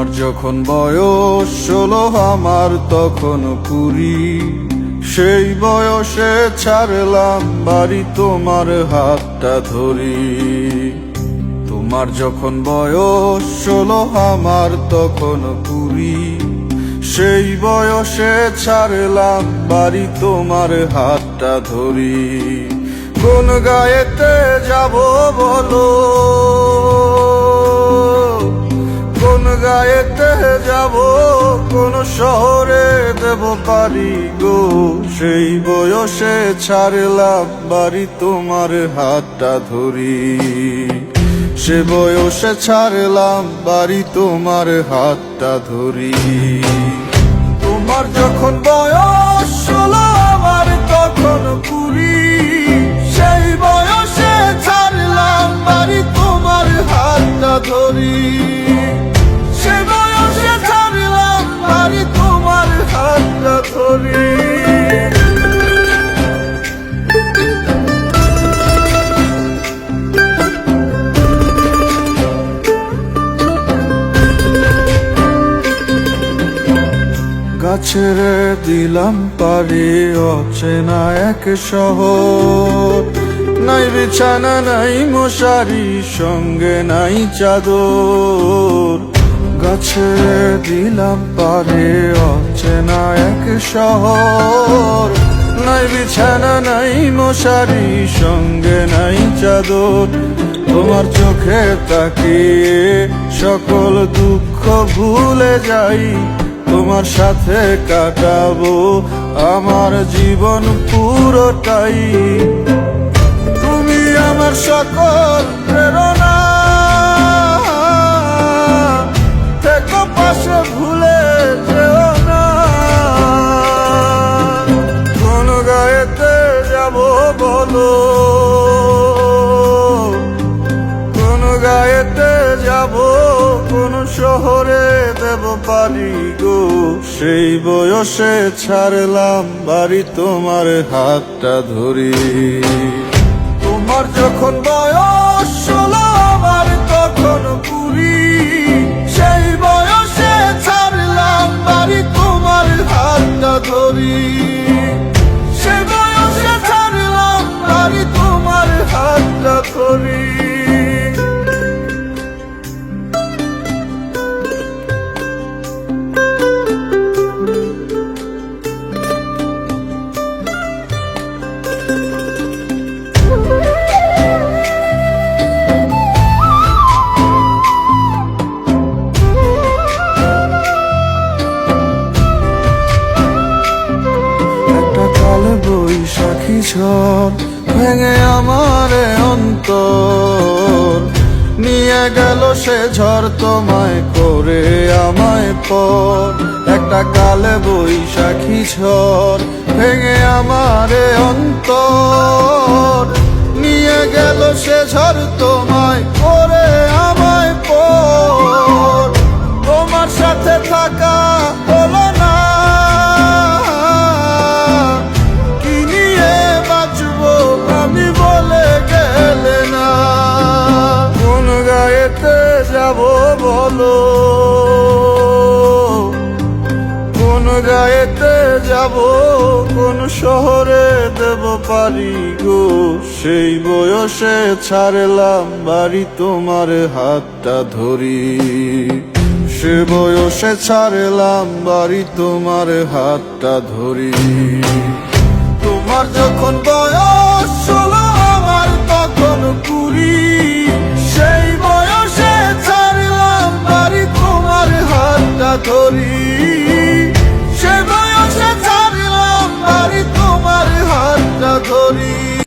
তোমার যখন বয়স 16 আমার তখন 20, সেই বয়সে ছাড়লাম বাড়ি তোমার হাতটা ধরি। তোমার যখন বয়স 16 আমার তখন 20, সেই বয়সে ছাড়লাম বাড়ি তোমার হাতটা ধরি। কোন গায়েতে যাব বলো, কোন গায়েতে যাব, কোন শহরে দেব পারি গো। সেই বয়সে ছাড়লাম বাড়ি তোমার হাতটা ধরি। সে বয়সে ছাড়লাম বাড়ি তোমার হাতটা ধরি। তোমার যখন বয়স 16 আমার তখন 20, সেই বয়সে ছাড়লাম বাড়ি তোমার হাতটা ধরি। সে বয়সে ছাড়লাম বাড়ি তোমার হাতটা ধরি। গাছের দিলাম পারি অচেনা এক শহর, নাই বিছানা নাই মশারি, সঙ্গে নাই চাদর। গাছের দিলাম পারি অচেনা এক শহর, নাই বিছানা নাই মশারি, সঙ্গে নাই চাদর। তোমার চোখে তাকিয়ে সকল দুঃখ ভুলে যাই, তোমার সাথে কাটাবো আমার জীবন পুরোটাই। তুমি আমার সকল প্রেরণা, থেকো পাশে ভুলে যেও না। কোন গায়েতে যাব বলো, কোন গায়েতে যাব, কোন শহরে দেব পারি গো। সেই বয়সে ছাড়লাম বাড়ি তোমার হাতটা ধরি। তোমার যখন বয়স 16 আমার তখন 20, সেই বয়সে ছাড়লাম বাড়ি তোমার হাতটা ধরি। সেই বয়সে ছাড়লাম বাড়ি তোমার হাতটা ধরি। বৈশাখী ঝড় ভেঙে আমারে অন্তর, নিয়ে গেল সে ঝড় তোমায় করে আমায় পর। একটা কালে বৈশাখী ঝড় ভেঙে আমারে অন্তর, নিয়ে গেল সে ঝড় তোমায় করে আমায় পর। তোমার সাথে থাকা হলো না, আমি বলে গেলে না। কোন গায়েতে যাব বলো, কোন গায়েতে যাব, কোন শহরে দেব পারি গো। সেই বয়সে ছাড়লাম বাড়ি তোমার হাতটা ধরি। সে বয়সে ছাড়লাম বাড়ি তোমার হাতটা ধরি। তোমার যখন